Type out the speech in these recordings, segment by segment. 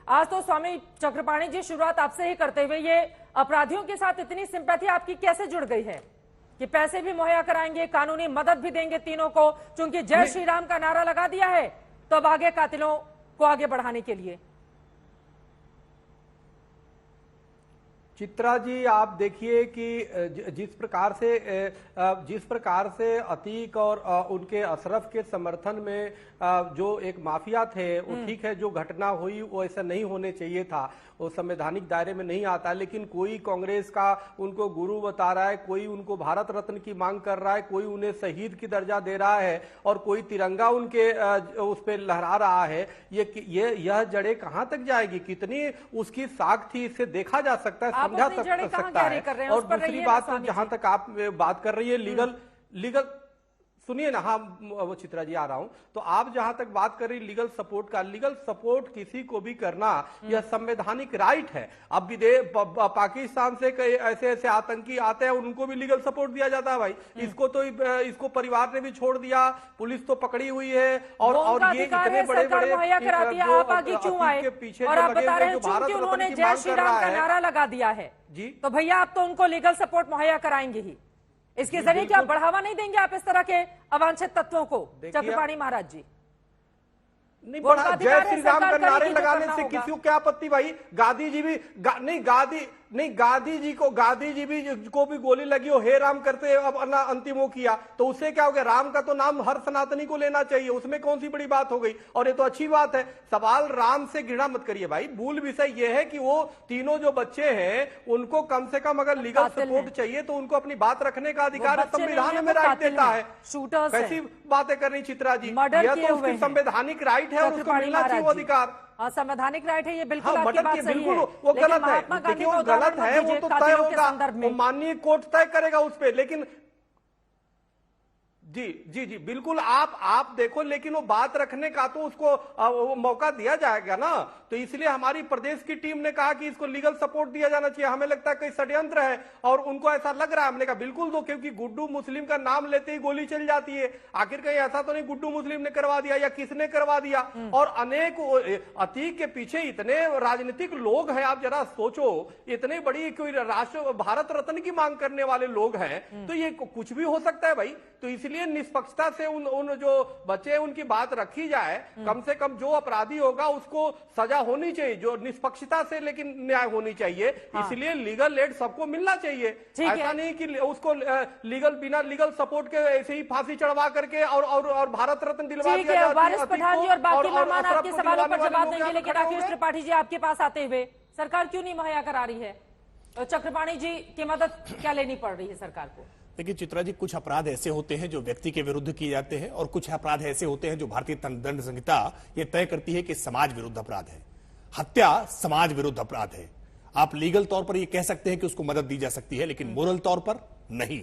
आज तो स्वामी चक्रपाणी जी, शुरुआत आपसे ही करते हुए, ये अपराधियों के साथ इतनी सिंपैथी आपकी कैसे जुड़ गई है कि पैसे भी मुहैया कराएंगे, कानूनी मदद भी देंगे तीनों को, क्योंकि जय श्री राम का नारा लगा दिया है तो अब आगे कातिलों को आगे बढ़ाने के लिए? चित्रा जी, आप देखिए कि जिस प्रकार से अतीक और उनके अशरफ के समर्थन में जो एक माफिया थे, वो ठीक है, जो घटना हुई वो ऐसा नहीं होने चाहिए था, वो संवैधानिक दायरे में नहीं आता। लेकिन कोई कांग्रेस का उनको गुरु बता रहा है, कोई उनको भारत रत्न की मांग कर रहा है, कोई उन्हें शहीद की दर्जा दे रहा है और कोई तिरंगा उनके उस पे लहरा रहा है। यह जड़ें कहां तक जाएगी, कितनी उसकी साख थी, इससे देखा जा सकता है, समझा सकता है। और दूसरी बात, जहां तक आप बात कर रही है लीगल सुनिए ना, हाँ वो चित्रा जी आ रहा हूं, तो आप जहां तक बात कर रही लीगल सपोर्ट का, लीगल सपोर्ट किसी को भी करना यह संवैधानिक राइट है। अब पाकिस्तान से ऐसे ऐसे आतंकी आते हैं, उनको भी लीगल सपोर्ट दिया जाता है भाई। इसको परिवार ने भी छोड़ दिया, पुलिस तो पकड़ी हुई है और ये इतने बड़े बड़े के पीछे भारत उन्होंने जय श्री राम का नारा लगा दिया है जी, तो भैया आप तो उनको लीगल सपोर्ट मुहैया कराएंगे ही। इसके जरिए क्या बढ़ावा नहीं देंगे आप इस तरह के अवांछित तत्वों को? चक्रपाणी महाराज जी, नहीं बढ़ा, जय श्री राम का नारे लगाने से किसी को क्या आपत्ति भाई? गांधी जी भी गांधी जी को भी गोली लगी हो, हे राम करते अब अंतिमों किया, तो उससे क्या हो गया? राम का तो नाम हर सनातनी को लेना चाहिए, उसमें कौन सी बड़ी बात हो गई? और ये तो अच्छी बात है। सवाल राम से घृणा मत करिए भाई, मूल विषय ये है कि वो तीनों जो बच्चे हैं उनको कम से कम अगर लीगल सपोर्ट चाहिए तो उनको अपनी बात रखने का अधिकार संविधान में राइट देता है। कैसी बातें कर रही चित्रा जी? यह तो उसकी संवैधानिक राइट है और उसको मिलना चाहिए वो अधिकार। संवैधानिक राइट है ये, बिल्कुल आपकी बात सही है। वो गलत है, देखिए वो गलत है, वो तो तय होगा, वो माननीय कोर्ट तय करेगा उस पे। लेकिन जी बिल्कुल आप देखो, लेकिन वो बात रखने का तो उसको वो मौका दिया जाएगा ना। तो इसलिए हमारी प्रदेश की टीम ने कहा कि इसको लीगल सपोर्ट दिया जाना चाहिए। हमें लगता है कोई षड्यंत्र है और उनको ऐसा लग रहा है। हमने कहा बिल्कुल दो, क्योंकि गुड्डू मुस्लिम का नाम लेते ही गोली चल जाती है। आखिर कहीं ऐसा तो नहीं गुड्डू मुस्लिम ने करवा दिया या किसने करवा दिया? और अनेक अतीक के पीछे इतने राजनीतिक लोग हैं, आप जरा सोचो, इतने बड़ी कोई राष्ट्र भारत रत्न की मांग करने वाले लोग हैं, तो ये कुछ भी हो सकता है भाई। तो इसलिए निष्पक्षता से उन जो बच्चे हैं उनकी बात रखी जाए। कम से कम जो अपराधी होगा उसको सजा होनी चाहिए, जो निष्पक्षता से लेकिन न्याय होनी चाहिए। इसलिए लीगल एड सबको मिलना चाहिए। ऐसा नहीं कि उसको बिना लीगल सपोर्ट के ऐसे ही फांसी चढ़वा करके और भारत रत्न दिलवा दिया जाए। वारिस पठान जी और बाकी मेहमान आपके सवालों पर जवाब देंगे, लेकिन राकेश त्रिपाठी जी आपके पास आते हुए, सरकार क्यों नहीं मुहैया करा रही है? चक्रपाणी जी की मदद क्या लेनी पड़ रही है सरकार को? देखिए चित्रा जी, कुछ अपराध ऐसे होते हैं जो व्यक्ति के विरुद्ध किए जाते हैं और कुछ अपराध ऐसे होते हैं जो भारतीय दंड संहिता ये तय करती है कि समाज विरुद्ध अपराध है। हत्या समाज विरुद्ध अपराध है। आप लीगल तौर पर ये कह सकते हैं कि उसको मदद दी जा सकती है, लेकिन मोरल तौर पर नहीं।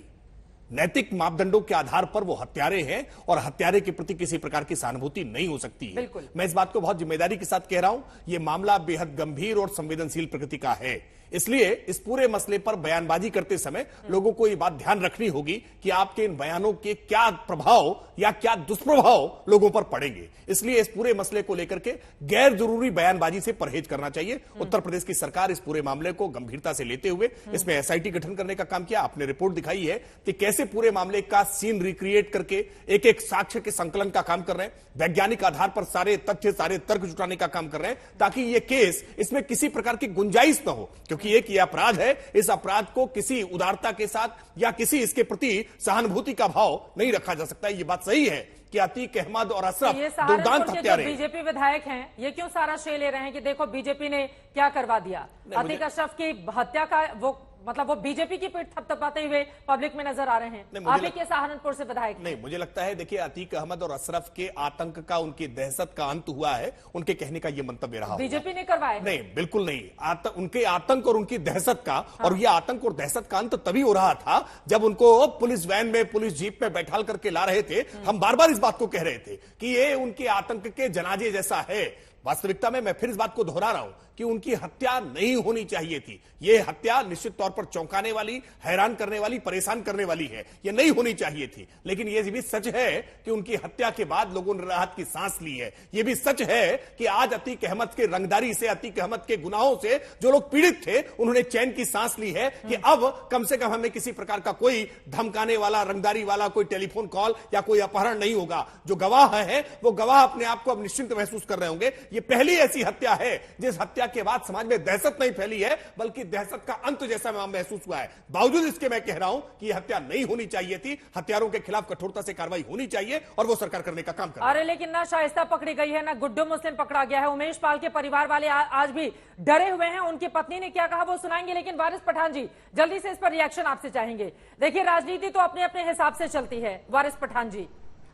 नैतिक मापदंडों के आधार पर वो हत्यारे हैं और हत्यारे के प्रति किसी प्रकार की सहानुभूति नहीं हो सकती है। मैं इस बात को बहुत जिम्मेदारी के साथ कह रहा हूं। यह मामला बेहद गंभीर और संवेदनशील प्रकृति का है, इसलिए इस पूरे मसले पर बयानबाजी करते समय लोगों को यह बात ध्यान रखनी होगी कि आपके इन बयानों के क्या प्रभाव या क्या दुष्प्रभाव लोगों पर पड़ेंगे। इसलिए इस पूरे मसले को लेकर के गैर जरूरी बयानबाजी से परहेज करना चाहिए। उत्तर प्रदेश की सरकार इस पूरे मामले को गंभीरता से लेते हुए इसमें एसआईटी गठन करने का काम किया। आपने रिपोर्ट दिखाई है कि कैसे पूरे मामले का सीन रिक्रिएट करके एक एक साक्ष्य के संकलन का काम कर रहे हैं, वैज्ञानिक आधार पर सारे तथ्य सारे तर्क जुटाने का काम कर रहे हैं, ताकि यह केस इसमें किसी प्रकार की गुंजाइश न हो। क्योंकि एक ये अपराध है, इस अपराध को किसी उदारता के साथ या किसी इसके प्रति सहानुभूति का भाव नहीं रखा जा सकता। ये बात सही है कि अतीक अहमद और अशरफ दुर्दांत हत्यारे। बीजेपी विधायक हैं, ये क्यों सारा श्रेय ले रहे हैं कि देखो बीजेपी ने क्या करवा दिया? अतीक अशरफ की हत्या का वो बीजेपी की पीठ थपथपाते हुए पब्लिक में नजर आ रहे हैं। आप ही के सहारनपुर से विधायक नहीं, मुझे लगता है देखिए, अतीक अहमद और अशरफ के आतंक का, उनकी दहशत का अंत हुआ है, उनके कहने का यह मंतव्य रहा। बीजेपी ने करवाया? नहीं, बिल्कुल नहीं। उनके आतंक और उनकी दहशत का और यह आतंक और दहशत का अंत तभी हो रहा था जब उनको पुलिस वैन में, पुलिस जीप में बैठाल करके ला रहे थे। हम बार बार इस बात को कह रहे थे कि ये उनके आतंक के जनाजे जैसा है। वास्तविकता में मैं फिर इस बात को दोहरा रहा हूं कि उनकी हत्या नहीं होनी चाहिए थी। यह हत्या निश्चित तौर पर चौंकाने वाली, हैरान करने वाली, परेशान करने वाली है। यह नहीं होनी चाहिए थी। लेकिन यह भी सच है कि उनकी हत्या के बाद लोगों ने राहत की सांस ली है। यह भी सच है कि आज अतीक अहमद के रंगदारी से, अतीक अहमद के गुनाहों से जो लोग पीड़ित थे, उन्होंने चैन की सांस ली है कि अब कम से कम हमें किसी प्रकार का कोई धमकाने वाला, रंगदारी वाला कोई टेलीफोन कॉल या कोई अपहरण नहीं होगा। जो गवाह है वो गवाह अपने आप को अब निश्चिंत महसूस कर रहे होंगे। यह पहली ऐसी हत्या है जिस हत्या के बाद समाज में दहशत नहीं फैली है, बल्कि दहशत का अंत जैसा महसूस हुआ है। बावजूद इसके मैं कह रहा हूं कि यह हत्या नहीं होनी चाहिए थी। हत्यारों के खिलाफ कठोरता से कार्रवाई होनी चाहिए और वो सरकार करने का काम कर रही है। अरे लेकिन ना शाइस्ता पकड़ी गई है, ना गुड्डू मुस्लिम पकड़ा गया है। उमेश पाल के परिवार वाले आज भी डरे हुए हैं। उनकी पत्नी ने क्या कहा वो सुनाएंगे, लेकिन वारिस पठान जी जल्दी से इस पर रिएक्शन आपसे चाहेंगे। देखिए, राजनीति तो अपने अपने हिसाब से चलती है। वारिस पठान जी,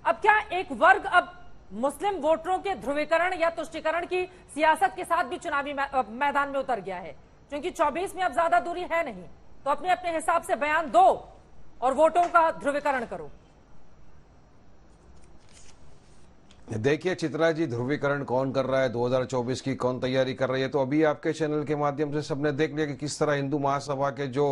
अब क्या एक वर्ग अब मुस्लिम वोटरों के ध्रुवीकरण या तुष्टीकरण की सियासत के साथ भी चुनावी मैदान में उतर गया है? क्योंकि 24 में अब ज्यादा दूरी है नहीं, तो अपने अपने हिसाब से बयान दो और वोटों का ध्रुवीकरण करो। देखिए चित्रा जी, ध्रुवीकरण कौन कर रहा है, 2024 की कौन तैयारी कर रही है, तो अभी आपके चैनल के माध्यम से सबने देख लिया कि किस तरह हिंदू महासभा के जो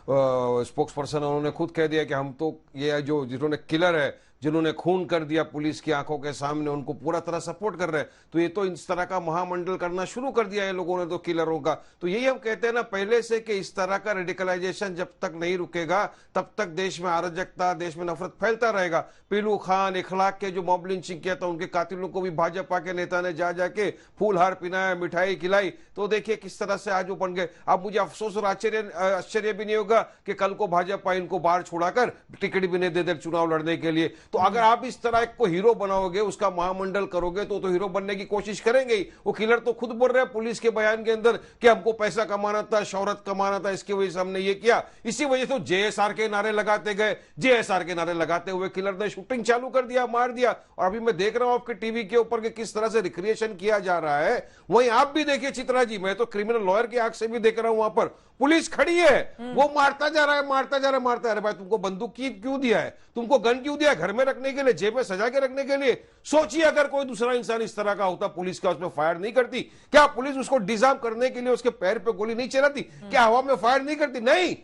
स्पोक्स पर्सन है उन्होंने खुद कह दिया कि हम तो ये जो जिन्होंने किलर है, जिन्होंने खून कर दिया पुलिस की आंखों के सामने, उनको पूरा तरह सपोर्ट कर रहे हैं। तो ये तो इस तरह का महामंडल करना शुरू कर दिया है लोगों ने तो किलरों का। तो यही हम कहते हैं ना पहले से कि इस तरह का रेडिकलाइजेशन जब तक नहीं रुकेगा तब तक देश में अराजकता, देश में नफरत फैलता रहेगा। पीलू खान, इखलाक के जो मॉब लिंचिंग किया था, उनके कातिलों को भी भाजपा के नेता ने जा जाके फूलहार पिनाया, मिठाई खिलाई। तो देखिए किस तरह से आज वो बन गए। अब मुझे अफसोस और आश्चर्य भी नहीं होगा कि कल को भाजपा इनको बाहर छोड़ाकर टिकट भी नहीं दे दे चुनाव लड़ने के लिए। तो अगर आप इस तरह को हीरो बनाओगे, उसका महामंडल करोगे, तो हीरो बनने की कोशिश करेंगे ही। वो किलर तो खुद बोल रहे हैं पुलिस के बयान के अंदर कि हमको पैसा कमाना था, शौहरत कमाना था, इसकी वजह से हमने ये किया। इसी वजह से जेएसआर के नारे लगाते गए। जेएसआर के नारे लगाते हुए किलर ने शूटिंग चालू कर दिया, मार दिया। और अभी मैं देख रहा हूं आपके टीवी के ऊपर कि किस तरह से रिक्रिएशन किया जा रहा है। वहीं आप भी देखिए चित्रा जी, मैं तो क्रिमिनल लॉयर की आंख से भी देख रहा हूं, वहां पर पुलिस खड़ी है, वो मारता जा रहा है, मारता जा रहा है, मारता है। अरे भाई तुमको बंदूक क्यों दिया है, तुमको गन क्यों दिया है? घर में रखने के लिए, जेब में सजा के रखने के लिए। सोचिए अगर कोई दूसरा इंसान इस तरह का होता, पुलिस का उसमें फायर नहीं करती क्या? पुलिस उसको डिजार्म करने के लिए उसके पैर पे गोली नहीं चलाती क्या? हवा में फायर नहीं करती? नहीं,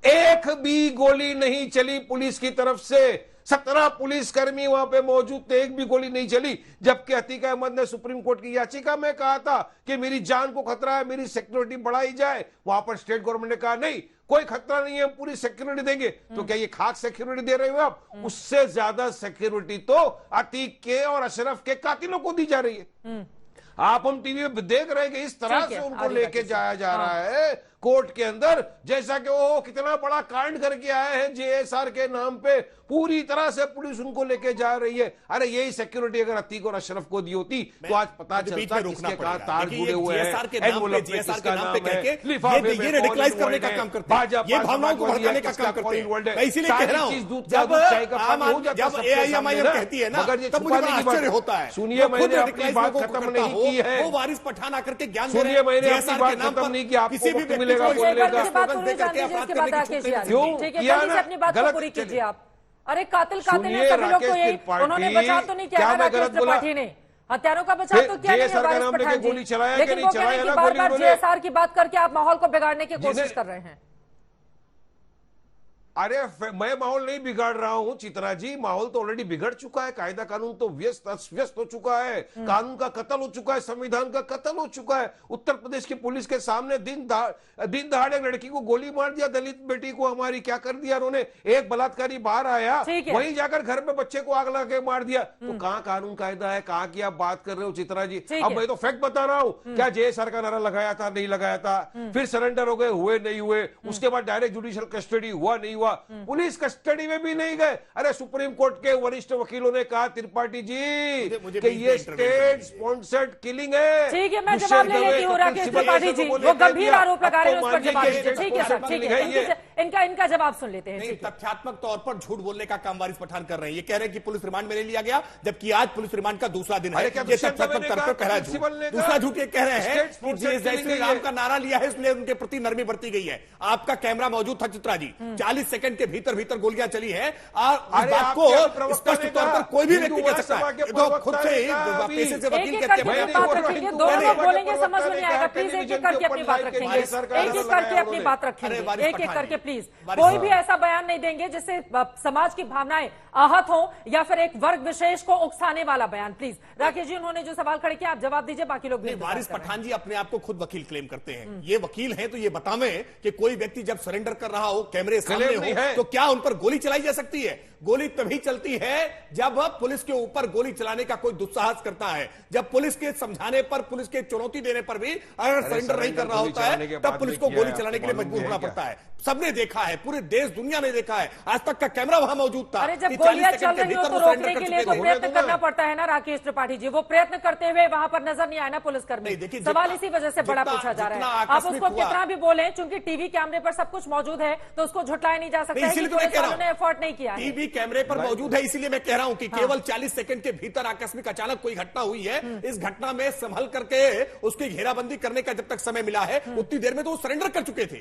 एक भी गोली नहीं चली पुलिस की तरफ से। 17 पुलिसकर्मी वहां पे मौजूद थे, एक भी गोली नहीं चली। जबकि अतीक अहमद ने सुप्रीम कोर्ट की याचिका में कहा था कि मेरी जान को खतरा है, मेरी सिक्योरिटी बढ़ाई जाए। वहां पर स्टेट गवर्नमेंट ने कहा नहीं, कोई खतरा नहीं है, हम पूरी सिक्योरिटी देंगे। तो क्या ये खाक सिक्योरिटी दे रहे हो आप? उससे ज्यादा सिक्योरिटी तो अतीक के और अशरफ के कातिलों को दी जा रही है। आप हम टीवी में देख रहे हैं कि इस तरह से उनको लेके जाया जा रहा है कोर्ट के अंदर, जैसा कि वो कितना बड़ा कांड करके आए हैं जेएसआर के नाम पे। पूरी तरह से पुलिस उनको लेके जा रही है। अरे यही सिक्योरिटी अगर अतीक और अशरफ को दी होती तो आज पता चलता किसके कहां तार जुड़े हुए हैं, ये रेडिकलाइज करने का काम करते हैं, ये भावनाओं को भड़काने का काम करते हैं। मैं इसीलिए कह रहा हूं जब एआईएमआईएम कहती है ना, तब मुझे बड़ा आश्चर्य होता है। सुनिए, मैंने अपनी बात खत्म नहीं की है। वो वारिस पठान आकर के ज्ञान दे रहे हैं, मैंने अपनी बात खत्म नहीं की। आपको वक्त मिलेगा बोलने का। क्यों किया ना? अपनी बात को पूरी कीजिए आप। अरे कातिल ने सभी लोग को यही, उन्होंने बचाव तो नहीं किया राकेश त्रिपाठी ने, हत्यारों का बचाव तो किया नहीं है वारिस पठान जी। लेकिन वो कह रहे हैं कि बार-बार जेएसआर की बात करके आप माहौल को बिगाड़ने की कोशिश कर रहे हैं। अरे मैं माहौल नहीं बिगाड़ रहा हूं चित्रा जी, माहौल तो ऑलरेडी बिगड़ चुका है। कायदा कानून तो व्यस्त हो चुका है, कानून का कत्ल हो चुका है, संविधान का कत्ल हो चुका है। उत्तर प्रदेश की पुलिस के सामने दिन दहाड़े लड़की को गोली मार दिया, दलित बेटी को हमारी क्या कर दिया उन्होंने। एक बलात्कारी बाहर आया, वहीं जाकर घर में बच्चे को आग लगा के मार दिया। तो कहाँ कानून कायदा है, कहाँ की आप बात कर रहे हो चित्रा जी? अब मैं तो फैक्ट बता रहा हूँ। क्या जेएसआर का नारा लगाया था, नहीं लगाया था? फिर सरेंडर हो गए, हुए नहीं हुए? उसके बाद डायरेक्ट जुडिशियल कस्टडी हुआ नहीं हुआ? पुलिस कस्टडी में भी नहीं गए। अरे सुप्रीम कोर्ट के वरिष्ठ वकीलों ने कहा त्रिपाठी जी कि ये स्टेट स्पॉन्सर्ड किलिंग है। ठीक है, मैं जवाब ले लेती हूँ राकेश त्रिपाठी जी, वो गंभीर आरोप लगा रहे हैं, उस पर जवाब दीजिए। ठीक है सर, ठीक है, इनका जवाब सुन लेते हैं। तथ्यात्मक तौर पर झूठ बोलने का काम वारिस पठान कर रहे हैं। ये कह रहे हैं कि पुलिस रिमांड में नहीं लिया गया, जबकि आज पुलिस रिमांड का दूसरा दिन है। ये तथ्यात्मक तौर पर पहला झूठ। दूसरा झूठ ये कह रहे हैं कि जय श्री राम का नारा लिया है, इसलिए उनके प्रति नरमी बरती गई है। आपका कैमरा मौजूद था चित्रा जी, 40 सेकंड के भीतर भीतर गोलियां चली है और इस अरे बात आपके को प्रवक्ता स्पष्ट ने तौर कहा, पर कोई भी हिंदू व्यक्ति कह सकता है। महासभा के तो खुद से ही प्रवक्ता ने पेशे से एक वकील एक कहते करके हैं अपनी बात रखेंगे, दोनों लोग बोलेंगे समझ में नहीं आएगा। प्लीज एक एक करके अपनी बात रखेंगे, एक एक करके अपनी बात रखेंगे, एक एक करके प्लीज। कोई भी ऐसा बयान नहीं देंगे जिससे समाज की भावनाएं आहत हो या फिर एक वर्ग विशेष को उकसाने वाला बयान। प्लीज राकेश जी, उन्होंने जो सवाल खड़े किया आप जवाब दीजिए, बाकी लोग भी। वारिस पठान जी अपने आप को खुद वकील क्लेम करते हैं। ये वकील हैं तो ये बतावें कि कोई व्यक्ति जब सरेंडर कर रहा हो, कैमरे सामने हो, तो क्या उन पर गोली चलाई जा सकती है? गोली तभी चलती है जब पुलिस के ऊपर गोली चलाने का कोई दुस्साहस करता है, जब पुलिस के समझाने पर, पुलिस के चुनौती देने पर भी अगर सरेंडर नहीं कर रहा होता है तब पुलिस को गोली चलाने के लिए मजबूर होना पड़ता है। सबने देखा है, पूरे देश दुनिया ने देखा है, आज तक का कैमरा वहां मौजूद था। अरे जब गोलियां चल रही हो तो रोकने के लिए तो प्रयत्न करना पड़ता है ना राकेश त्रिपाठी जी। वो प्रयत्न करते हुए वहां पर नजर नहीं आया ना पुलिसकर्मी। सवाल इसी वजह से बड़ा पूछा जा रहा है। आप उसको कितना भी बोले, चूंकि टीवी कैमरे पर सब कुछ मौजूद है तो उसको झुटलाया नहीं जा सकता। इसीलिए तो मैं कह रहा हूं, एफर्ट नहीं किया, टीवी कैमरे पर मौजूद है, इसीलिए मैं कह रहा हूं कि केवल 40 सेकंड के भीतर आकस्मिक अचानक कोई घटना हुई है। इस घटना में संभल करके उसकी घेराबंदी करने का जब तक समय मिला है उतनी देर में तो वो सरेंडर कर चुके थे।